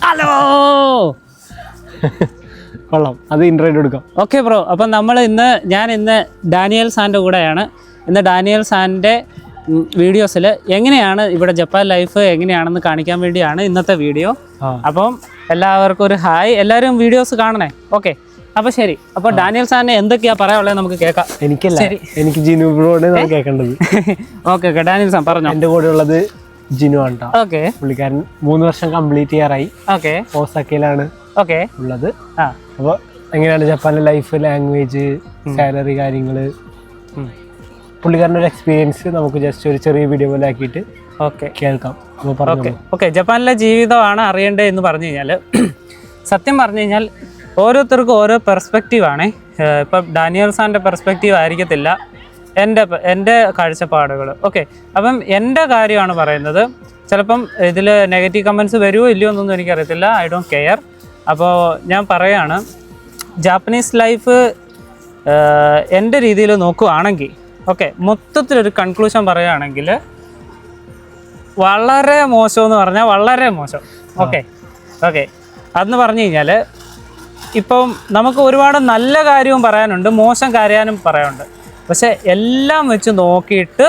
Hello കൊള്ളാം, അത് intro എടുക്കാം. Okay bro. അപ്പം ഞാൻ ഇന്ന് ഡാനിയൽ സാൻ്റെ കൂടെയാണ്. ഇന്ന് ഡാനിയൽ സാൻ്റെ വീഡിയോസിൽ എങ്ങനെയാണ് ഇവിടെ ജപ്പാൻ ലൈഫ് എങ്ങനെയാണെന്ന് കാണിക്കാൻ വേണ്ടിയാണ് ഇന്നത്തെ വീഡിയോ. അപ്പം എല്ലാവർക്കും ഒരു ഹായ്, എല്ലാവരും വീഡിയോസ് കാണണേ. ഓക്കെ, അപ്പോൾ ശരി. അപ്പോൾ ഡാനിയൽ സാറിന് എന്തൊക്കെയാണ് പറയാനുള്ളത് നമുക്ക് കേൾക്കാം. എനിക്ക് ജിനു ബ്രോയാണ് കേൾക്കേണ്ടത്. ഓക്കെ ഓക്കെ, ഡാനിയൽ സാർ പറഞ്ഞോ. എൻ്റെ കൂടെ ഉള്ളത് ജിനു ആണ്. ഓക്കെ, പുള്ളിക്കാരൻ 3 വർഷം കംപ്ലീറ്റ് ചെയ്യാറായി. ഓക്കെ, ഓസാക്കയിലാണ് ഓക്കെ ഉള്ളത്. അപ്പോൾ എങ്ങനെയാണ് ജപ്പാനിലെ ലൈഫ്, ലാംഗ്വേജ്, സാലറി, കാര്യങ്ങള്, പുള്ളിക്കാരൻ്റെ ഒരു എക്സ്പീരിയൻസ് നമുക്ക് ജസ്റ്റ് ഒരു ചെറിയ വീഡിയോ പോലെ ആക്കിയിട്ട് കേൾക്കാം. ഓക്കെ, ജപ്പാനിലെ ജീവിതമാണ് അറിയേണ്ടത് എന്ന് പറഞ്ഞു കഴിഞ്ഞാൽ, സത്യം പറഞ്ഞു കഴിഞ്ഞാൽ ഓരോരുത്തർക്കും ഓരോ പെർസ്പെക്റ്റീവാണ്. ഇപ്പം ഡാനിയൽ സാറിൻ്റെ പെർസ്പെക്റ്റീവ് ആയിരിക്കത്തില്ല എൻ്റെ കാഴ്ചപ്പാടുകൾ. ഓക്കെ, അപ്പം എൻ്റെ കാര്യമാണ് പറയുന്നത്. ചിലപ്പം ഇതിൽ നെഗറ്റീവ് കമൻറ്റ്സ് വരുമോ ഇല്ലയോ എന്നൊന്നും എനിക്കറിയത്തില്ല. I don't care. അപ്പോൾ ഞാൻ പറയുകയാണ്, ജാപ്പനീസ് ലൈഫ് എൻ്റെ രീതിയിൽ നോക്കുകയാണെങ്കിൽ, ഓക്കെ, മൊത്തത്തിലൊരു കൺക്ലൂഷൻ പറയുകയാണെങ്കിൽ വളരെ മോശമെന്ന് പറഞ്ഞാൽ വളരെ മോശം. ഓക്കെ, അതെന്ന് പറഞ്ഞു കഴിഞ്ഞാൽ ഇപ്പം നമുക്ക് ഒരുപാട് നല്ല കാര്യവും പറയാനുണ്ട്, മോശം കാര്യവും പറയാനുണ്ട്. പക്ഷെ എല്ലാം വെച്ച് നോക്കിയിട്ട്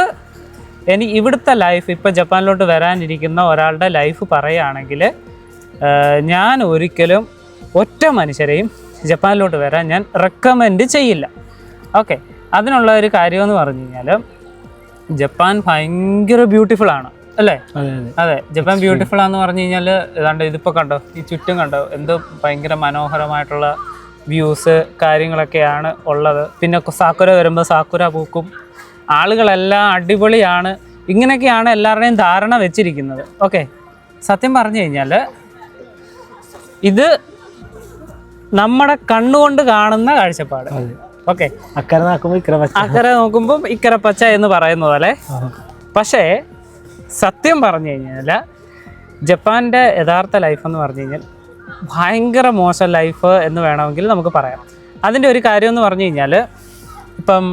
ഇവിടുത്തെ ലൈഫ്, ഇപ്പോൾ ജപ്പാനിലോട്ട് വരാനിരിക്കുന്ന ഒരാളുടെ ലൈഫ് പറയുകയാണെങ്കിൽ, ഞാൻ ഒരിക്കലും ഒറ്റ മനുഷ്യരെയും ജപ്പാനിലോട്ട് വരാൻ ഞാൻ റെക്കമെൻഡ് ചെയ്യില്ല. ഓക്കെ, അതിനുള്ള ഒരു കാര്യമെന്ന് പറഞ്ഞു കഴിഞ്ഞാൽ, ജപ്പാൻ ഭയങ്കര ബ്യൂട്ടിഫുള്ളാണ് അല്ലേ? അതെ, ജപ്പാൻ ബ്യൂട്ടിഫുൾ ആണെന്ന് പറഞ്ഞു കഴിഞ്ഞാൽ ഏതാണ്ട് ഇതിപ്പോൾ കണ്ടോ, ഈ ചുറ്റും കണ്ടോ, എന്തോ ഭയങ്കര മനോഹരമായിട്ടുള്ള വ്യൂസ് കാര്യങ്ങളൊക്കെയാണ് ഉള്ളത്. പിന്നെ സാക്കുര വരുമ്പോൾ സാക്കുര പൂക്കും, ആളുകളെല്ലാം അടിപൊളിയാണ്. ഇങ്ങനെയൊക്കെയാണ് എല്ലാവരുടെയും ധാരണ വെച്ചിരിക്കുന്നത്. ഓക്കെ, സത്യം പറഞ്ഞു കഴിഞ്ഞാൽ ഇത് നമ്മുടെ കണ്ണുകൊണ്ട് കാണുന്ന കാഴ്ചപ്പാട്. ഓക്കെ, അക്കരെ നോക്കുമ്പോൾ ഇക്കരെ പച്ച എന്ന് പറയുന്ന പോലെ. പക്ഷേ സത്യം പറഞ്ഞു കഴിഞ്ഞാൽ ജപ്പാൻ്റെ യഥാർത്ഥ ലൈഫ് എന്ന് പറഞ്ഞു കഴിഞ്ഞാൽ ഭയങ്കര മോശം ലൈഫ് എന്ന് വേണമെങ്കിൽ നമുക്ക് പറയാം. അതിൻ്റെ ഒരു കാര്യം എന്ന് പറഞ്ഞു കഴിഞ്ഞാൽ, ഇപ്പം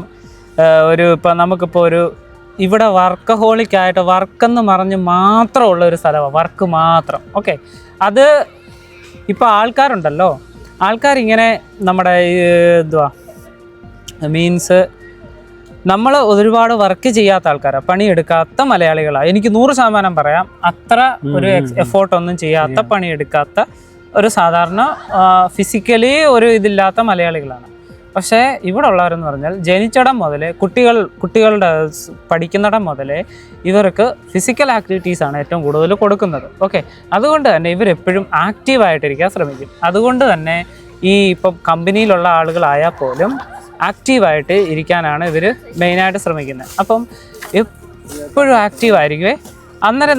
നമുക്കിപ്പോൾ ഇവിടെ വർക്കഹോളിക്കായിട്ട് വർക്കെന്ന് പറഞ്ഞ് മാത്രമുള്ള ഒരു സ്ഥലമാണ്, വർക്ക് മാത്രം. ഓക്കെ, അത് ഇപ്പോൾ ആൾക്കാരിങ്ങനെ നമ്മുടെ മീൻസ് നമ്മൾ ഒരുപാട് വർക്ക് ചെയ്യാത്ത ആൾക്കാരാണ്, പണിയെടുക്കാത്ത മലയാളികളാണ്. എനിക്ക് 100% പറയാം, അത്ര ഒരു എഫോർട്ടൊന്നും ചെയ്യാത്ത, പണിയെടുക്കാത്ത ഒരു സാധാരണ ഫിസിക്കലി ഒരു ഇതില്ലാത്ത മലയാളികളാണ്. പക്ഷേ ഇവിടെ ഉള്ളവരെന്ന് പറഞ്ഞാൽ ജനിച്ചിടം മുതലേ കുട്ടികളുടെ പഠിക്കുന്നിടം മുതലേ ഇവർക്ക് ഫിസിക്കൽ ആക്ടിവിറ്റീസാണ് ഏറ്റവും കൂടുതൽ കൊടുക്കുന്നത്. ഓക്കെ, അതുകൊണ്ട് തന്നെ ഇവരെപ്പോഴും ആക്റ്റീവായിട്ടിരിക്കാൻ ശ്രമിക്കും. അതുകൊണ്ട് തന്നെ ഇപ്പം കമ്പനിയിലുള്ള ആളുകളായാൽ പോലും ആക്റ്റീവായിട്ട് ഇരിക്കാനാണ് ഇവർ മെയിനായിട്ട് ശ്രമിക്കുന്നത്. അപ്പം എപ്പോഴും ആക്റ്റീവായിരിക്കുമേ. അന്നേരം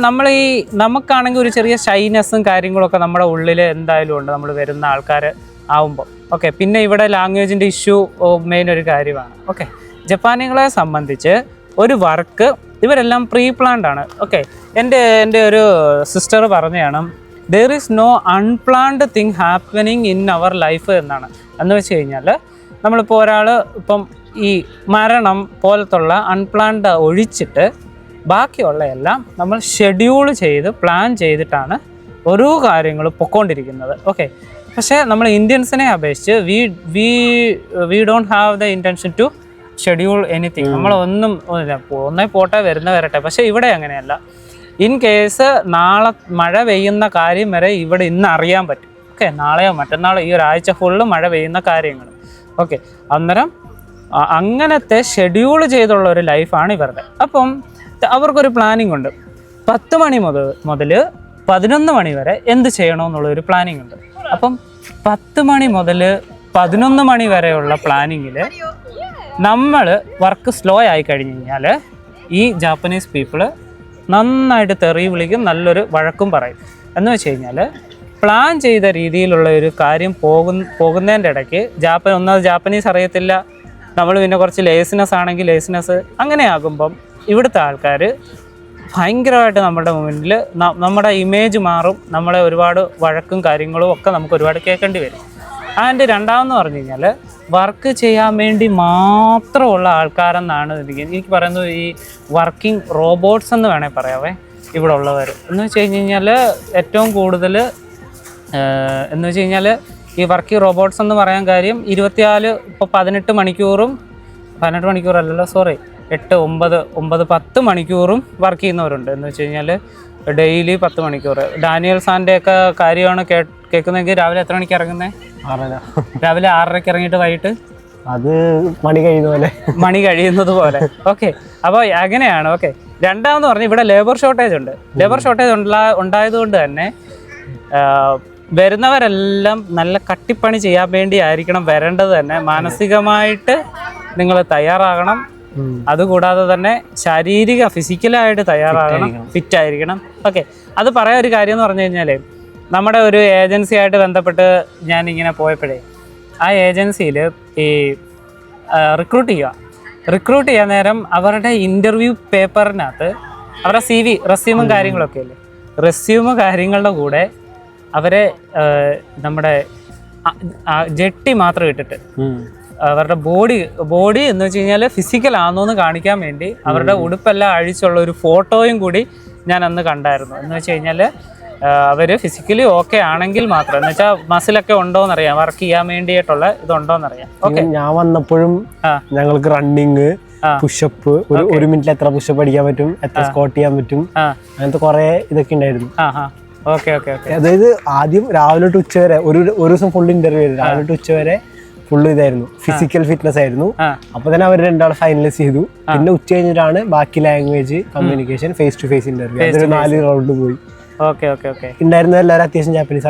നമുക്കാണെങ്കിൽ ഒരു ചെറിയ ഷൈനെസ്സും കാര്യങ്ങളൊക്കെ നമ്മുടെ ഉള്ളിൽ എന്തായാലും ഉണ്ട്, നമ്മൾ വരുന്ന ആൾക്കാർ ആവുമ്പോൾ. ഓക്കെ, പിന്നെ ഇവിടെ ലാംഗ്വേജിൻ്റെ ഇഷ്യൂ മെയിൻ ഒരു കാര്യമാണ്. ഓക്കെ, ജപ്പാനികളെ സംബന്ധിച്ച് ഒരു വർക്ക് ഇവരെല്ലാം പ്രീ പ്ലാൻഡ് ആണ്. ഓക്കെ, എൻ്റെ ഒരു സിസ്റ്റർ പറഞ്ഞതാണ്, there is no unplanned thing happening in our life എന്നാണ്. എന്ന് വെച്ച് കഴിഞ്ഞാൽ നമ്മളിപ്പോൾ ഇപ്പം ഈ മരണം പോലത്തുള്ള അൺപ്ലാൻഡ് ഒഴിച്ചിട്ട് ബാക്കിയുള്ള എല്ലാം നമ്മൾ ഷെഡ്യൂൾ ചെയ്ത് പ്ലാൻ ചെയ്തിട്ടാണ് ഓരോ കാര്യങ്ങൾ പൊയ്ക്കൊണ്ടിരിക്കുന്നത്. ഓക്കെ, പക്ഷേ നമ്മൾ ഇന്ത്യൻസിനെ അപേക്ഷിച്ച് we don't have the intention to schedule anything. നമ്മളൊന്നും ഒന്നേ പോട്ടെ വരുന്ന വരട്ടെ. പക്ഷേ ഇവിടെ അങ്ങനെയല്ല. ഇൻ കേസ് നാളെ മഴ പെയ്യുന്ന കാര്യം വരെ ഇവിടെ ഇന്ന് അറിയാൻ പറ്റും. ഓക്കെ, നാളെയോ മറ്റന്നാളോ ഈ ഒരാഴ്ച ഫുള്ള് മഴ പെയ്യുന്ന കാര്യങ്ങൾ. ഓക്കെ, അന്നേരം അങ്ങനത്തെ ഷെഡ്യൂൾ ചെയ്തുള്ള ഒരു ലൈഫാണ് ഇവരുടെ. അപ്പം അവർക്കൊരു പ്ലാനിങ് ഉണ്ട്. 10 മണി മുതൽ 11 മണി വരെ എന്ത് ചെയ്യണമെന്നുള്ളൊരു പ്ലാനിങ് ഉണ്ട്. അപ്പം 10 മണി മുതൽ 11 മണി വരെയുള്ള പ്ലാനിങ്ങിൽ നമ്മൾ വർക്ക് സ്ലോ ആയി കഴിഞ്ഞ് കഴിഞ്ഞാൽ ഈ ജാപ്പനീസ് പീപ്പിള് നന്നായിട്ട് തെറി വിളിക്കും, നല്ലൊരു വഴക്കും പറയും. എന്ന് വെച്ച് കഴിഞ്ഞാൽ പ്ലാൻ ചെയ്ത രീതിയിലുള്ള ഒരു കാര്യം പോകുന്നതിൻ്റെ ഇടയ്ക്ക് ജാപ്പനീസ് അറിയത്തില്ല, നമ്മൾ പിന്നെ കുറച്ച് ലേസിനെസ് ആണെങ്കിൽ ലേസിനെസ്, അങ്ങനെ ആകുമ്പം ഇവിടുത്തെ ആൾക്കാർ ഭയങ്കരമായിട്ട് നമ്മുടെ മുന്നിൽ നമ്മുടെ ഇമേജ് മാറും. നമ്മളെ ഒരുപാട് വഴക്കും കാര്യങ്ങളും ഒക്കെ നമുക്ക് ഒരുപാട് കേൾക്കേണ്ടി വരും. അതിൻ്റെ രണ്ടാമെന്ന് പറഞ്ഞു കഴിഞ്ഞാൽ വർക്ക് ചെയ്യാൻ വേണ്ടി മാത്രമുള്ള ആൾക്കാരെന്നാണ് എനിക്ക് പറയുന്നത്. ഈ വർക്കിംഗ് റോബോട്ട്സ് എന്ന് വേണേൽ പറയാവേ ഇവിടെ ഉള്ളവർ. എന്ന് വെച്ച് കഴിഞ്ഞ് കഴിഞ്ഞാൽ ഏറ്റവും കൂടുതൽ എന്ന് വെച്ച് കഴിഞ്ഞാൽ ഈ വർക്കിംഗ് റോബോട്ട്സ് എന്ന് പറയാൻ കാര്യം 18 മണിക്കൂറും 18 മണിക്കൂറല്ലല്ലോ 8, 9, 10 മണിക്കൂറും വർക്ക് ചെയ്യുന്നവരുണ്ട്. എന്ന് വെച്ച് കഴിഞ്ഞാൽ ഡെയിലി 10 മണിക്കൂർ. ഡാനിയൽ സാറിൻ്റെ ഒക്കെ കാര്യമാണ് കേൾക്കുന്നതെങ്കിൽ രാവിലെ എത്ര മണിക്ക് ഇറങ്ങുന്നത്? 6:30. രാവിലെ 6:30 ഇറങ്ങിയിട്ട് വൈകിട്ട് അത് മണി കഴിയുന്നത് പോലെ. ഓക്കെ, അപ്പോൾ അങ്ങനെയാണ്. ഓക്കെ, രണ്ടാമെന്ന് പറഞ്ഞാൽ ഇവിടെ ലേബർ ഷോർട്ടേജ് ഉണ്ട്. ലേബർ ഷോർട്ടേജ് ഉണ്ടായതുകൊണ്ട് തന്നെ വരുന്നവരെല്ലാം നല്ല കട്ടിപ്പണി ചെയ്യാൻ വേണ്ടി ആയിരിക്കണം വരേണ്ടത് തന്നെ. മാനസികമായിട്ട് നിങ്ങൾ തയ്യാറാകണം. അതുകൂടാതെ തന്നെ ഫിസിക്കലായിട്ട് തയ്യാറാകണം, ഫിറ്റ് ആയിരിക്കണം. ഓക്കെ, അത് പറയാൻ ഒരു കാര്യം എന്ന് പറഞ്ഞു കഴിഞ്ഞാൽ നമ്മുടെ ഒരു ഏജൻസി ആയിട്ട് ബന്ധപ്പെട്ട് ഞാനിങ്ങനെ പോയപ്പോഴേ ആ ഏജൻസിയിൽ ഈ റിക്രൂട്ട് ചെയ്യാൻ നേരം അവരുടെ ഇൻ്റർവ്യൂ പേപ്പറിനകത്ത് അവരുടെ CV റെസ്യൂമും കാര്യങ്ങളൊക്കെ അല്ലേ, റെസ്യൂമ് കാര്യങ്ങളുടെ കൂടെ അവരെ നമ്മുടെ ജെട്ടി മാത്രം ഇട്ടിട്ട് അവരുടെ ബോഡി എന്ന് വെച്ച് കഴിഞ്ഞാൽ ഫിസിക്കൽ ആണെന്ന് കാണിക്കാൻ വേണ്ടി അവരുടെ ഉടുപ്പെല്ലാം അഴിച്ചുള്ള ഒരു ഫോട്ടോയും കൂടി ഞാൻ അന്ന് കണ്ടായിരുന്നു. എന്ന് വെച്ച് കഴിഞ്ഞാൽ അവർ ഫിസിക്കലി ഓക്കെ ആണെങ്കിൽ മാത്രം, എന്ന് വെച്ചാൽ മസിലൊക്കെ ഉണ്ടോയെന്നറിയാം, വർക്ക് ചെയ്യാൻ വേണ്ടിയിട്ടുള്ള ഇതുണ്ടോയെന്നറിയാം. ഓക്കെ, ഞാൻ വന്നപ്പോഴും ഞങ്ങൾക്ക് റണ്ണിങ്, പുഷപ്പ്, ഒരു മിനിറ്റിൽ എത്ര പുഷപ്പ് അടിക്കാൻ പറ്റും, എത്ര സ്ക്വാട്ട് ചെയ്യാൻ പറ്റും, അങ്ങനത്തെ കുറെ ഇതൊക്കെ ഉണ്ടായിരുന്നു. Okay okay okay. അതായത് ആദ്യം രാവിലെ തൊട്ട് ഉച്ച വരെ ഒരു ദിവസം ഫുൾ ഇന്റർവ്യൂ ആയിരുന്നു. രാവിലെ തൊട്ട് ഉച്ച വരെ ഫുള്ള് ഇതായിരുന്നു, ഫിസിക്കൽ ഫിറ്റ്നസ് ആയിരുന്നു. അപ്പൊ തന്നെ അവർ രണ്ടാൾ ഫൈനലൈസ് ചെയ്തു. പിന്നെ ഉച്ച കഴിഞ്ഞിട്ടാണ് ബാക്കി language, communication, face to face interview. അതൊരു 4 റൗണ്ട് പോയി. Okay okay okay. ഉണ്ടായിരുന്ന എല്ലാവരും അത്യാവശ്യം ജാപ്പനീസ്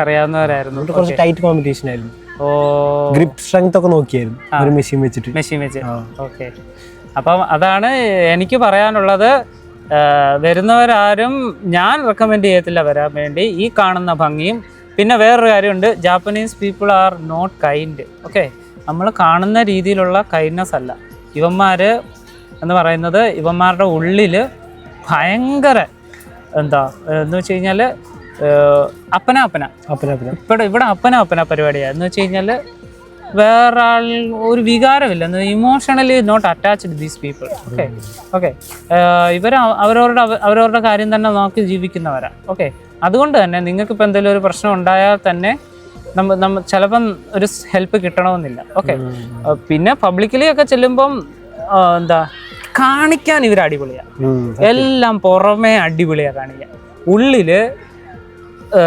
അറിയാവുന്നവരായിരുന്നു. കുറച്ച് ടൈറ്റ് കോമ്പറ്റീഷൻ ആയിരുന്നു. ഗ്രിപ്പ് സ്ട്രെങ്ത് ഒക്കെ നോക്കിയായിരുന്നു ഒരു മെഷീൻ വെച്ച്. ഓക്കെ, അപ്പം അതാണ് എനിക്ക് പറയാനുള്ളത്. വരുന്നവരാരും ഞാൻ റെക്കമെൻഡ് ചെയ്യത്തില്ല വരാൻ വേണ്ടി. ഈ കാണുന്ന ഭംഗിയും പിന്നെ വേറൊരു കാര്യമുണ്ട്, Japanese people are not kind. Okay, നമ്മൾ കാണുന്ന രീതിയിലുള്ള കൈൻഡ്നെസ് അല്ല. ഇവന്മാർ എന്ന് പറയുന്നത് ഇവന്മാരുടെ ഉള്ളിൽ ഭയങ്കര എന്ന് വെച്ച് കഴിഞ്ഞാൽ അപ്പന ഇവിടെ അപ്പന പരിപാടിയാണ്. എന്ന് വെച്ച് കഴിഞ്ഞാൽ വേറെ ഒരു വികാരമില്ല, emotionally not attached these people. Okay, ഇവർ അവരവരുടെ കാര്യം തന്നെ നോക്കി ജീവിക്കുന്നവരാണ്. ഓക്കെ, അതുകൊണ്ട് തന്നെ നിങ്ങൾക്കിപ്പോൾ എന്തെങ്കിലും ഒരു പ്രശ്നം ഉണ്ടായാൽ തന്നെ ചിലപ്പം ഒരു ഹെൽപ്പ് കിട്ടണമെന്നില്ല. ഓക്കെ, പിന്നെ പബ്ലിക്കലി ഒക്കെ ചെല്ലുമ്പം കാണിക്കാൻ ഇവർ അടിപൊളിയാണ്, എല്ലാം പുറമേ അടിപൊളിയാണ് കാണിക്കാൻ. ഉള്ളില്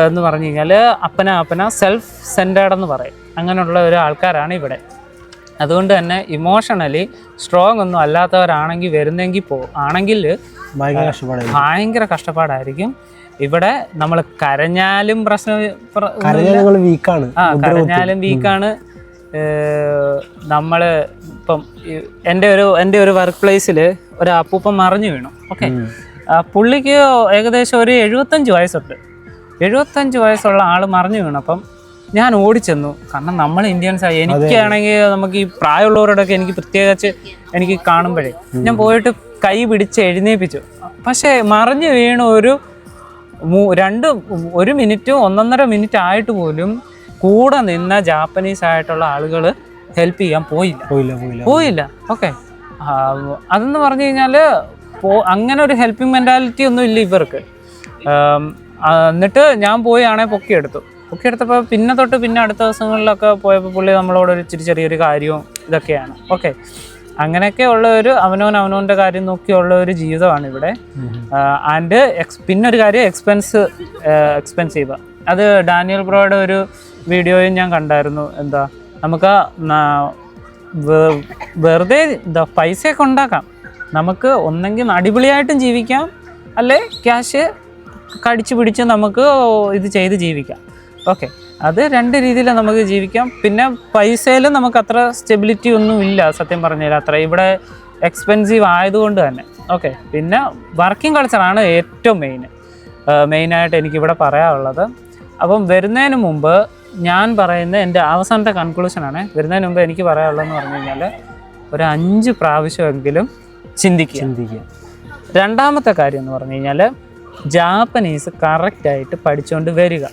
എന്ന് പറഞ്ഞു കഴിഞ്ഞാൽ അപ്പന സെൽഫ് സെൻറ്റേർഡ് എന്ന് പറയും. അങ്ങനെയുള്ള ഒരു ആൾക്കാരാണ് ഇവിടെ. അതുകൊണ്ട് തന്നെ ഇമോഷണലി സ്ട്രോങ് ഒന്നും അല്ലാത്തവരാണെങ്കിൽ വരുന്നെങ്കിൽ ആണെങ്കിൽ ഭയങ്കര കഷ്ടപ്പാടായിരിക്കും. ഇവിടെ നമ്മൾ കരഞ്ഞാലും വീക്കാണ്. നമ്മൾ ഇപ്പം എൻ്റെ ഒരു വർക്ക് പ്ലേസിൽ ഒരു അപ്പൂപ്പൻ മറിഞ്ഞു വീണു. ഓക്കെ, പുള്ളിക്ക് ഏകദേശം ഒരു 75 വയസ്സുണ്ട്. 75 വയസ്സുള്ള ആൾ മറിഞ്ഞു വീണപ്പം ഞാൻ ഓടിച്ചെന്നു. കാരണം നമ്മൾ ഇന്ത്യൻസ് ആയി, എനിക്കാണെങ്കിൽ നമുക്ക് ഈ പ്രായമുള്ളവരോടൊക്കെ എനിക്ക് പ്രത്യേകിച്ച് എനിക്ക് കാണുമ്പോഴേ ഞാൻ പോയിട്ട് കൈ പിടിച്ച് എഴുന്നേൽപ്പിച്ചു. പക്ഷേ മറിഞ്ഞു വീണു ഒരു 1 മിനിറ്റ് 1.5 മിനിറ്റ് ആയിട്ട് പോലും കൂടെ നിന്ന ജാപ്പനീസ് ആയിട്ടുള്ള ആളുകൾ ഹെൽപ്പ് ചെയ്യാൻ പോയില്ല. ഓക്കെ, അതെന്ന് പറഞ്ഞു കഴിഞ്ഞാൽ അങ്ങനെ ഒരു ഹെൽപ്പിംഗ് മെൻറ്റാലിറ്റി ഒന്നും ഇല്ല ഇവർക്ക്. എന്നിട്ട് ഞാൻ പൊക്കിയെടുത്തപ്പോൾ പിന്നെ അടുത്ത ദിവസങ്ങളിലൊക്കെ പോയപ്പോൾ പുള്ളി നമ്മളോട് ഒരു ചെറിയൊരു കാര്യവും ഇതൊക്കെയാണ്. ഓക്കെ, അങ്ങനെയൊക്കെ ഉള്ള ഒരു അവനവൻ്റെ കാര്യം നോക്കിയുള്ള ഒരു ജീവിതമാണ് ഇവിടെ. ആൻഡ് പിന്നെ ഒരു കാര്യം എക്സ്പെൻസീവ്. അത് ഡാനിയൽ ബ്രോയുടെ ഒരു വീഡിയോയും ഞാൻ കണ്ടായിരുന്നു. നമുക്ക് വെറുതെ പൈസയൊക്കെ ഉണ്ടാക്കാം, നമുക്ക് ഒന്നെങ്കിൽ അടിപൊളിയായിട്ടും ജീവിക്കാം, അല്ലെ ക്യാഷ് കടിച്ചു പിടിച്ച് നമുക്ക് ഇത് ചെയ്ത് ജീവിക്കാം. ഓക്കെ, അത് 2 രീതിയിൽ നമുക്ക് ജീവിക്കാം. പിന്നെ പൈസയിലും നമുക്ക് അത്ര സ്റ്റെബിലിറ്റി ഒന്നും ഇല്ല സത്യം പറഞ്ഞാൽ, അത്ര ഇവിടെ എക്സ്പെൻസീവ് ആയതുകൊണ്ട് തന്നെ. ഓക്കെ, പിന്നെ വർക്കിംഗ് കൾച്ചറാണ് ഏറ്റവും മെയിനായിട്ട് എനിക്കിവിടെ പറയാനുള്ളത്. അപ്പം വരുന്നതിന് മുമ്പ് ഞാൻ പറയുന്ന എൻ്റെ അവസാനത്തെ കൺക്ലൂഷനാണ്, വരുന്നതിന് മുമ്പ് എനിക്ക് പറയാനുള്ളതെന്ന് പറഞ്ഞു കഴിഞ്ഞാൽ ഒരു 5 പ്രാവശ്യമെങ്കിലും ചിന്തിക്കുക. രണ്ടാമത്തെ കാര്യം എന്ന് പറഞ്ഞു കഴിഞ്ഞാൽ ജാപ്പനീസ് കറക്റ്റായിട്ട് പഠിച്ചുകൊണ്ട് വരിക.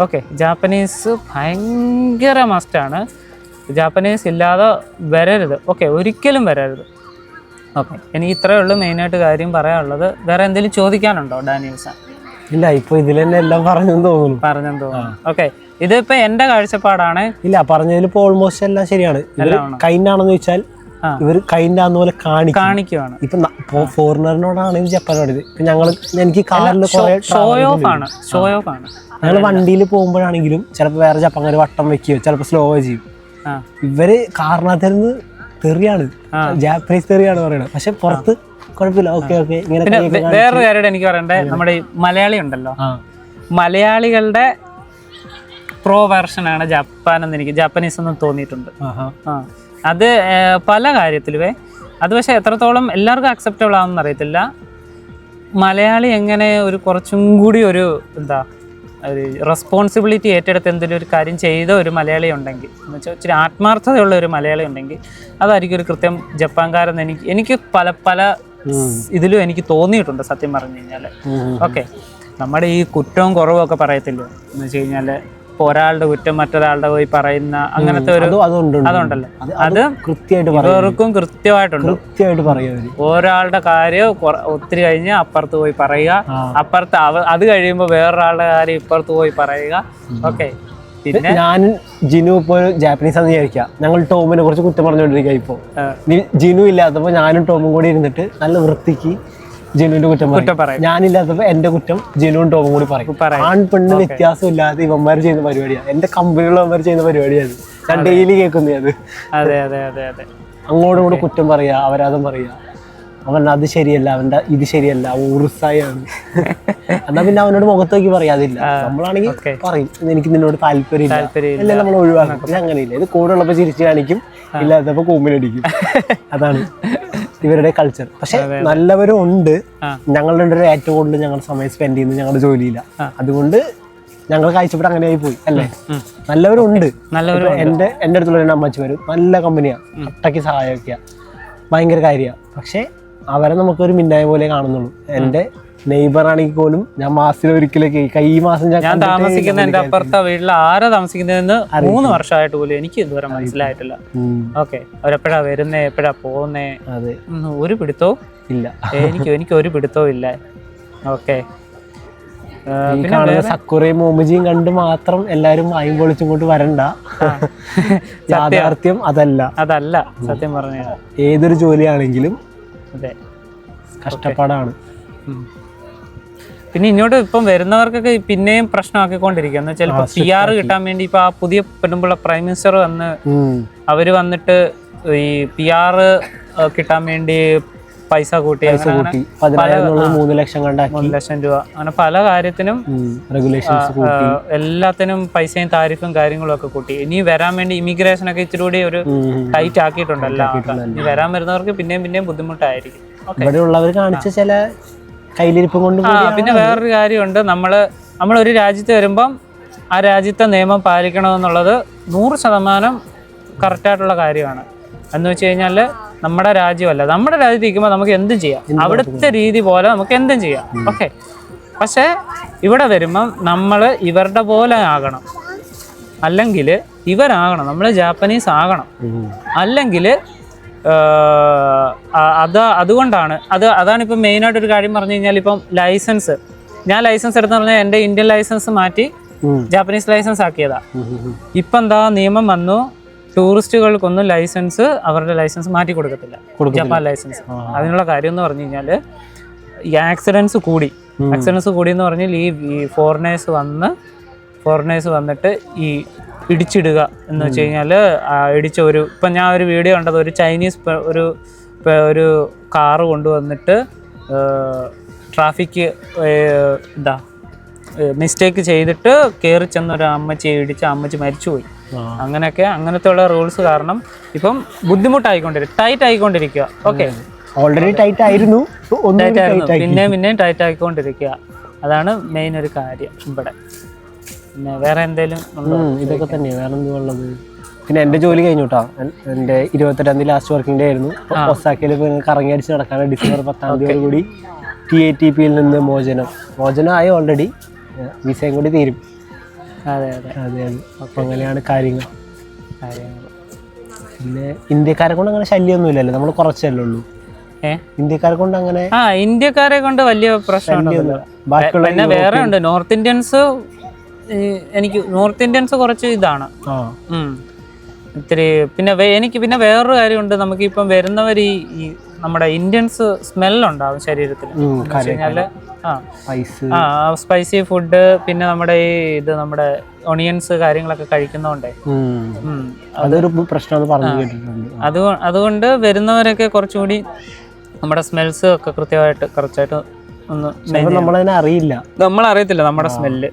ഓക്കെ, ജാപ്പനീസ് ഭയങ്കര മസ്റ്റാണ്. ജാപ്പനീസ് ഇല്ലാതെ വരരുത്. ഓക്കെ, ഒരിക്കലും വരരുത്. ഓക്കെ, എനിക്ക് ഇത്രയേ ഉള്ളൂ മെയിനായിട്ട് കാര്യം പറയാനുള്ളത്. വേറെ എന്തെങ്കിലും ചോദിക്കാനുണ്ടോ ഡാനിയൽ സാർ? ഇല്ല, ഇപ്പൊ ഇതിൽ തന്നെ എല്ലാം പറഞ്ഞെന്ന് തോന്നുന്നു. പറഞ്ഞെന്ന് തോന്നുന്നു. ഓക്കെ, ഇതിപ്പോ എന്റെ കാഴ്ചപ്പാടാണ്. ഇല്ല, പറഞ്ഞതിൽ ഇപ്പൊ ഓൾമോസ്റ്റ് എല്ലാം ശരിയാണ്. ഇവര് കൈൻഡ് ആണെന്ന് ചോദിച്ചാൽ ഇവർ കൈൻഡ് ആകുന്ന പോലെ കാണിക്കുവാണ്. ഇപ്പൊ ഫോറിനറിനോടാണ് ഇത് ജപ്പാനോട്. എനിക്ക് കാറിൽ ഷോ ഓഫ് ആണ്. ഞങ്ങൾ വണ്ടിയിൽ പോകുമ്പോഴാണെങ്കിലും ചിലപ്പോൾ വേറെ ജപ്പാൻകാർ വട്ടം വെക്കുകയോ ചിലപ്പോൾ സ്ലോ ചെയ്യും. ഇവര് കാറിനകത്തിരുന്ന് തെറിയാണ്, ജാപ്പനീസ് തെറിയാണ് പറയണത്. പക്ഷെ പുറത്ത് കുഴപ്പമില്ല, ഓക്കെ ഓക്കെ. ഇങ്ങനെ വേറൊരു കാര്യം എനിക്ക് പറയണ്ടേ, നമ്മുടെ ഈ മലയാളി ഉണ്ടല്ലോ, മലയാളികളുടെ പ്രോ വെർഷനാണ് ജപ്പാൻ എന്ന് എനിക്ക് ജാപ്പനീസ് എന്ന് തോന്നിയിട്ടുണ്ട്. അത് പല കാര്യത്തിലുവേ. അത് പക്ഷെ എത്രത്തോളം എല്ലാവർക്കും അക്സെപ്റ്റബിൾ ആണെന്ന് അറിയത്തില്ല. മലയാളി എങ്ങനെ ഒരു കുറച്ചും കൂടി ഒരു ഒരു റെസ്പോൺസിബിലിറ്റി ഏറ്റെടുത്ത് എന്തെങ്കിലും ഒരു കാര്യം ചെയ്ത ഒരു മലയാളി ഉണ്ടെങ്കിൽ, എന്ന് വെച്ചാൽ ഇച്ചിരി ആത്മാർത്ഥതയുള്ള ഒരു മലയാളി ഉണ്ടെങ്കിൽ അതായിരിക്കും ഒരു കൃത്യം ജപ്പാൻകാരെന്ന് എനിക്ക് പല ഇതിലും എനിക്ക് തോന്നിയിട്ടുണ്ട് സത്യം പറഞ്ഞു കഴിഞ്ഞാൽ. ഓക്കെ, നമ്മുടെ ഈ കുറ്റവും കുറവും ഒക്കെ പറയത്തില്ലോ എന്ന് വെച്ച് കഴിഞ്ഞാൽ, ഇപ്പോൾ ഒരാളുടെ കുറ്റം മറ്റൊരാളുടെ പോയി പറയുന്ന അങ്ങനത്തെ ഒരു അതുണ്ടല്ലോ, അത് ഇവർക്കും കൃത്യമായിട്ടുണ്ട് പറയും. ഒരാളുടെ കാര്യം ഒത്തിരി കഴിഞ്ഞ് അപ്പുറത്ത് പോയി പറയുക, അപ്പുറത്ത് അത് കഴിയുമ്പോൾ വേറൊരാളുടെ കാര്യം ഇപ്പുറത്ത് പോയി പറയുക. ഓക്കെ, പിന്നെ ഞാനും ജിനു ഇപ്പൊ ജാപ്പനീസ് ആണെന്ന് വിചാരിക്കാം, ഞങ്ങൾ ടോമിനെ കുറിച്ച് കുറ്റം പറഞ്ഞുകൊണ്ടിരിക്കുക. ഇപ്പൊ ജിനു ഇല്ലാത്തപ്പോ ഞാനും ടോമും കൂടി ഇരുന്നിട്ട് നല്ല വൃത്തിക്ക് ജിനുവിന്റെ കുറ്റം പറയും. ഞാനില്ലാത്തപ്പോ എന്റെ കുറ്റം ജിനുവും ടോമും കൂടി പറയും. ആൺ പെണ്ണ് വ്യത്യാസം ഇല്ലാതെ ഇവന്മാർ ചെയ്യുന്ന പരിപാടിയാണ്, എന്റെ കമ്പനിയിലുള്ളവന്മാർ ചെയ്യുന്ന പരിപാടിയാണ്. ഞാൻ ഡെയിലി കേൾക്കുന്നേ അത്. അങ്ങോട്ടും കൂടെ കുറ്റം പറയാ, അപരാധം പറയാ, അവൻ അത് ശരിയല്ല, അവന്റെ ഇത് ശരിയല്ല, ഊർസായാണ്. എന്നാ പിന്നെ അവനോട് മുഖത്ത് നോക്കി പറയാതില്ല. നമ്മളാണെങ്കിൽ പറയും എനിക്ക് നിന്നോട് താല്പര്യമില്ല, അല്ലെ നമ്മൾ ഒഴിവാക്കും. ഇത് അങ്ങനെയില്ല, ഇത് കൂടെ ഉള്ളപ്പോ ചിരിച്ചു കാണിക്കും, ഇല്ലാത്തപ്പോ കൂമ്പിലടിക്കും. അതാണ് ഇവരുടെ കൾച്ചർ. പക്ഷെ നല്ലവരും ഉണ്ട്. ഞങ്ങളുടെ ഏറ്റവും കൂടുതൽ ഞങ്ങളുടെ സമയം സ്പെൻഡ് ചെയ്യുന്നത് ഞങ്ങളുടെ ജോലിയില്ല. അതുകൊണ്ട് ഞങ്ങൾ കാഴ്ചപ്പെട്ട് അങ്ങനെ ആയി പോയി അല്ലേ. നല്ലവരും ഉണ്ട്. എന്റെ അടുത്തുള്ള അമ്മച്ചി വരും, നല്ല കമ്പനിയാണ്, അട്ടയ്ക്ക് സഹായമൊക്കെയാ, ഭയങ്കര കാര്യമാണ്. പക്ഷെ അവരെ നമുക്കൊരു മിന്നായ പോലെ കാണുന്നുള്ളൂ. എന്റെ നെയ്ബർ ആണെങ്കിൽ പോലും ഞാൻ മാസത്തിൽ ഒരിക്കലൊക്കെ ഈ മാസം ഞാൻ താമസിക്കുന്ന എന്റെ അപ്പുറത്തെ വീട്ടിൽ ആരാ താമസിക്കുന്നതെന്ന് 3 വർഷമായിട്ട് പോലും എനിക്ക് ഇതുവരെ മനസ്സിലായിട്ടില്ല. ഓക്കെ, അവരെപ്പോഴാ വരുന്നേ എപ്പോഴാ പോകുന്നേ ഒരു പിടുത്തവും ഇല്ല. എനിക്ക് ഒരു പിടുത്തവും ഇല്ല. ഓക്കെ, സക്കുറയും മോമജിയും കണ്ട് മാത്രം എല്ലാരും വായും പൊളിച്ചും കൊണ്ട് വരണ്ട. യാഥാർത്ഥ്യം അതല്ല സത്യം പറഞ്ഞ ഏതൊരു ജോലിയാണെങ്കിലും അതെ കഷ്ടപ്പാടാണ്. പിന്നെ ഇങ്ങോട്ട് ഇപ്പം വരുന്നവർക്കൊക്കെ പിന്നെയും പ്രശ്നമാക്കിക്കൊണ്ടിരിക്കുക. എന്ന് വെച്ചാൽ ഇപ്പൊ PR കിട്ടാൻ വേണ്ടി ഇപ്പൊ ആ പുതിയ പെടുമ്പുള്ള പ്രൈം മിനിസ്റ്റർ അവര് വന്നിട്ട് ഈ PR കിട്ടാൻ വേണ്ടി പൈസ കൂട്ടി 3 ലക്ഷം രൂപ അങ്ങനെ പല കാര്യത്തിനും എല്ലാത്തിനും പൈസയും താരിഫും കാര്യങ്ങളും ഒക്കെ കൂട്ടി. ഇനി വരാൻ വേണ്ടി ഇമിഗ്രേഷൻ ഒക്കെ ഇച്ചിരി കൂടി ഒരു ടൈറ്റ് ആക്കിയിട്ടുണ്ടല്ലോ. ഇനി വരാൻ വരുന്നവർക്ക് പിന്നെയും ബുദ്ധിമുട്ടായിരിക്കും. കാണിച്ച ചില കയ്യിലിരിപ്പും കൊണ്ട്. പിന്നെ വേറൊരു കാര്യമുണ്ട്, നമ്മളൊരു രാജ്യത്ത് വരുമ്പം ആ രാജ്യത്തെ നിയമം പാലിക്കണമെന്നുള്ളത് 100% കറക്റ്റായിട്ടുള്ള കാര്യമാണ്. എന്ന് വെച്ച് കഴിഞ്ഞാൽ നമ്മുടെ രാജ്യമല്ല, നമ്മുടെ രാജ്യത്ത് ഇരിക്കുമ്പോൾ നമുക്ക് എന്തും ചെയ്യാം, അവിടുത്തെ രീതി പോലെ നമുക്ക് എന്തും ചെയ്യാം. ഓക്കെ, പക്ഷേ ഇവിടെ വരുമ്പം നമ്മൾ ഇവരുടെ പോലെ ആകണം, അല്ലെങ്കിൽ ഇവരാകണം, നമ്മൾ ജാപ്പനീസ് ആകണം. അല്ലെങ്കിൽ അതുകൊണ്ടാണ് അതാണ് ഇപ്പം മെയിനായിട്ടൊരു കാര്യം പറഞ്ഞു കഴിഞ്ഞാൽ, ഇപ്പം ലൈസൻസ് ഞാൻ ലൈസൻസ് എടുത്തെന്ന് പറഞ്ഞാൽ എൻ്റെ ഇന്ത്യൻ ലൈസൻസ് മാറ്റി ജാപ്പനീസ് ലൈസൻസ് ആക്കിയതാ. ഇപ്പം എന്താ നിയമം വന്നു, ടൂറിസ്റ്റുകൾക്കൊന്നും ലൈസൻസ് അവരുടെ ലൈസൻസ് മാറ്റി കൊടുക്കത്തില്ല, ജപ്പാൻ ലൈസൻസ്. അതിനുള്ള കാര്യം എന്ന് പറഞ്ഞു കഴിഞ്ഞാൽ ഈ ആക്സിഡൻസ് കൂടി എന്ന് പറഞ്ഞാൽ ഈ ഫോറിനേഴ്സ് വന്നിട്ട് ഈ ഇടിച്ചിടുക എന്ന് വെച്ച് കഴിഞ്ഞാൽ ഇപ്പം ഞാൻ ഒരു വീഡിയോ കണ്ടത്, ഒരു ചൈനീസ് ഒരു കാറ് കൊണ്ടുവന്നിട്ട് ട്രാഫിക് മിസ്റ്റേക്ക് ചെയ്തിട്ട് കയറി ചെന്നൊരു അമ്മച്ചിയെ ഇടിച്ച് അമ്മച്ചി മരിച്ചുപോയി. അങ്ങനത്തെ ഉള്ള റൂൾസ് കാരണം ഇപ്പം ടൈറ്റ് ആയിക്കൊണ്ടിരിക്കുക. ഓക്കെ, ഓൾറെഡി ടൈറ്റ് ആയിരുന്നു, പിന്നെയും ടൈറ്റ് ആയിക്കൊണ്ടിരിക്കുക. അതാണ് മെയിൻ ഒരു കാര്യം ഇവിടെ. പിന്നെ വേറെ എന്തെങ്കിലും ഇതൊക്കെ തന്നെയാണ്, വേറെ എന്തും ഉള്ളത്. പിന്നെ എൻ്റെ ജോലി കഴിഞ്ഞു കേട്ടോ. എൻ്റെ 28-ാം തീയതി ലാസ്റ്റ് വർക്കിംഗ് ഡേ ആയിരുന്നു. ഒസാക്കയിൽ കറങ്ങി അടിച്ച് നടക്കാണ്. ഡിസംബർ 10-ാം തീയതി കൂടി TATPയിൽ നിന്ന് മോചനമായി. ഓൾറെഡി വിസയും കൂടി തീരും. അതെ. അപ്പം അങ്ങനെയാണ് കാര്യങ്ങൾ. പിന്നെ ഇന്ത്യക്കാരെ കൊണ്ട് അങ്ങനെ ശല്യമൊന്നുമില്ലല്ലോ, നമ്മൾ കുറച്ചല്ലേ ഉള്ളൂ. ഇന്ത്യക്കാരെ കൊണ്ട് അങ്ങനെ ഇന്ത്യക്കാരെ കൊണ്ട് വലിയ പ്രശ്നമുണ്ടല്ലോ. പിന്നെ വേറെ ഉണ്ട് നോർത്ത് ഇന്ത്യൻസ്. എനിക്ക് നോർത്ത് ഇന്ത്യൻസ് കുറച്ച് ഇതാണ് ഇത്തിരി. പിന്നെ എനിക്ക് പിന്നെ വേറൊരു കാര്യമുണ്ട്, നമുക്കിപ്പം വരുന്നവർ ഈ നമ്മുടെ ഇന്ത്യൻസ് സ്മെല്ലുണ്ടാവും ശരീരത്തിൽ. കഴിഞ്ഞാല് സ്പൈസി ഫുഡ്, പിന്നെ നമ്മുടെ നമ്മുടെ ഒണിയൻസ് കാര്യങ്ങളൊക്കെ കഴിക്കുന്നോണ്ടേ അതൊരു പ്രശ്നം പറഞ്ഞു കേട്ടിട്ടുണ്ട്. അതുകൊണ്ട് വരുന്നവരൊക്കെ കുറച്ചുകൂടി നമ്മുടെ സ്മെൽസ് ഒക്കെ കറക്റ്റായിട്ട് ഒന്ന് നമ്മളറിയത്തില്ല നമ്മുടെ സ്മെല്ല്.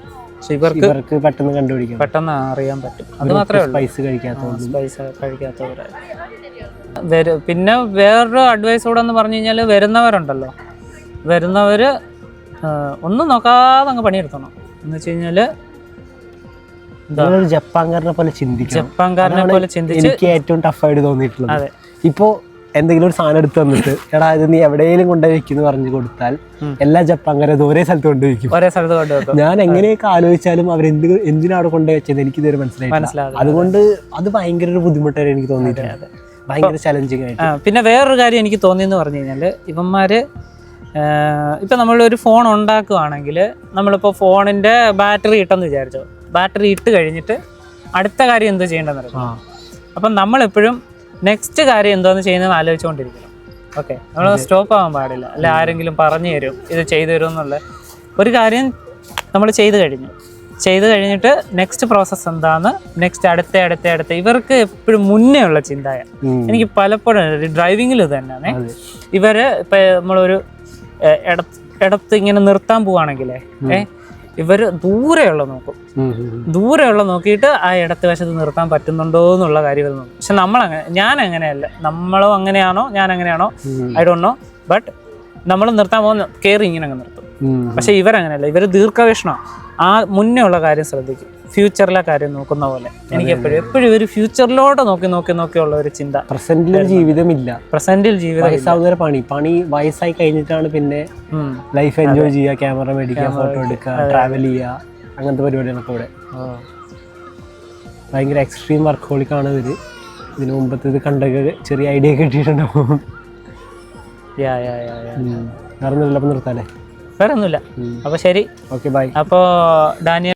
ഇവർക്ക് പെട്ടെന്ന് കണ്ടുപിടിക്കാം, പെട്ടെന്ന് അറിയാൻ പറ്റും. അത് മാത്രമേ ഉള്ളൂ, സ്പൈസ് കഴിക്കാത്തവരായി. പിന്നെ വേറൊരു അഡ്വൈസ് കൂടെ എന്ന് പറഞ്ഞു കഴിഞ്ഞാൽ, വരുന്നവര് ഒന്നും നോക്കാതെ അങ്ങ് പണിയെടുത്തണം. എന്ന് വെച്ച് കഴിഞ്ഞാല് ജപ്പാൻകാരനെ പോലെ ചിന്തിച്ച് എനിക്ക് ഏറ്റവും ടഫായിട്ട് തോന്നിയിട്ടുള്ളത്. ഇപ്പോ എന്തെങ്കിലും ഒരു സാധനം എടുത്ത് വന്നിട്ട് എടാ ഇത് നീ എവിടെയെങ്കിലും കൊണ്ടുപോയി വെക്കുന്നു പറഞ്ഞു കൊടുത്താൽ എല്ലാ ജപ്പാൻകാരും ഒരേ സ്ഥലത്ത് കൊണ്ടുപോയി. ഞാൻ എങ്ങനെയൊക്കെ ആലോചിച്ചാലും അവർ എന്തിനാ അവിടെ കൊണ്ടുപോയി വെച്ചത് എനിക്ക് ഇതുവരെ മനസ്സിലായി. അതുകൊണ്ട് അത് ഭയങ്കര ഒരു ബുദ്ധിമുട്ടായിട്ട് എനിക്ക് തോന്നിയിട്ടുണ്ട്, ഭയങ്കര ചലഞ്ചിങ് ആയിട്ട്. പിന്നെ വേറൊരു കാര്യം എനിക്ക് തോന്നിയെന്ന് പറഞ്ഞു കഴിഞ്ഞാല്, ഇവന്മാര് ഇപ്പം നമ്മളൊരു ഫോൺ ഉണ്ടാക്കുകയാണെങ്കിൽ, നമ്മളിപ്പോൾ ഫോണിൻ്റെ ബാറ്ററി ഇട്ടെന്ന് വിചാരിച്ചോ, ബാറ്ററി ഇട്ട് കഴിഞ്ഞിട്ട് അടുത്ത കാര്യം എന്ത് ചെയ്യേണ്ടതെന്ന് അറിയാം. അപ്പം നമ്മളെപ്പോഴും നെക്സ്റ്റ് കാര്യം എന്താണെന്ന് ചെയ്യുന്നതെന്ന് ആലോചിച്ചുകൊണ്ടിരിക്കണം. ഓക്കെ, നമ്മൾ സ്റ്റോപ്പ് ആവാൻ പാടില്ല. അല്ല ആരെങ്കിലും പറഞ്ഞു തരും ഇത് ചെയ്തു തരും എന്നുള്ള ഒരു കാര്യം നമ്മൾ ചെയ്ത് കഴിഞ്ഞിട്ട് നെക്സ്റ്റ് പ്രോസസ്സ് എന്താന്ന്, നെക്സ്റ്റ് അടുത്ത ഇവർക്ക് എപ്പോഴും മുന്നേ ഉള്ള ചിന്തയ. എനിക്ക് പലപ്പോഴും ഡ്രൈവിങ്ങിൽ ഇത് തന്നെയാണ്. ഇവര് ഇപ്പം നമ്മളൊരു ഇടത്ത് ഇങ്ങനെ നിർത്താൻ പോവാണെങ്കിലേ ഇവര് ദൂരെയുള്ള നോക്കിയിട്ട് ആ ഇടത്ത് വശത്ത് നിർത്താൻ പറ്റുന്നുണ്ടോ എന്നുള്ള കാര്യം നോക്കും. പക്ഷെ ഞാൻ അങ്ങനെയല്ല. നമ്മളോ അങ്ങനെയാണോ ഞാൻ അങ്ങനെയാണോ ഐ ഡോണ്ട് നോ. ബട്ട് നമ്മൾ നിർത്താൻ പോകുന്ന കയറി ഇങ്ങനെ അങ്ങ് നിർത്തും. പക്ഷെ ഇവരങ്ങനെയല്ല, ഇവര് ദീർഘവീക്ഷണം, ആ മുന്നേ ഉള്ള കാര്യം ശ്രദ്ധിക്കും, ഫ്യൂച്ചറിലെ കാര്യം നോക്കുന്ന പോലെ. എനിക്ക് എപ്പോഴും ഒരു ഫ്യൂച്ചറിലോട്ട് നോക്കിയുള്ള ഒരു ചിന്ത. പ്രസന്റിൽ ജീവിതം പണി വയസ്സായി കഴിഞ്ഞിട്ടാണ് പിന്നെ ലൈഫ് എൻജോയ് ചെയ്യുക, ക്യാമറ മേടിക്കുക, ഫോട്ടോ എടുക്കുക, ട്രാവൽ ചെയ്യുക, അങ്ങനത്തെ പരിപാടികളൊക്കെ ഇവിടെ. ഭയങ്കര എക്സ്ട്രീം വർക്കഹോളിക്കാണ് ഇവര്. ഇതിനു മുമ്പത്തേത് കണ്ടൊക്കെ ചെറിയ ഐഡിയ കിട്ടിയിട്ടുണ്ടാവും. വേറൊന്നുമില്ല, അപ്പം നിർത്താല്ലേ? വേറൊന്നുമില്ല. അപ്പൊ ശരി, ഓക്കെ, ബൈ. അപ്പോ ഡാനിയൽ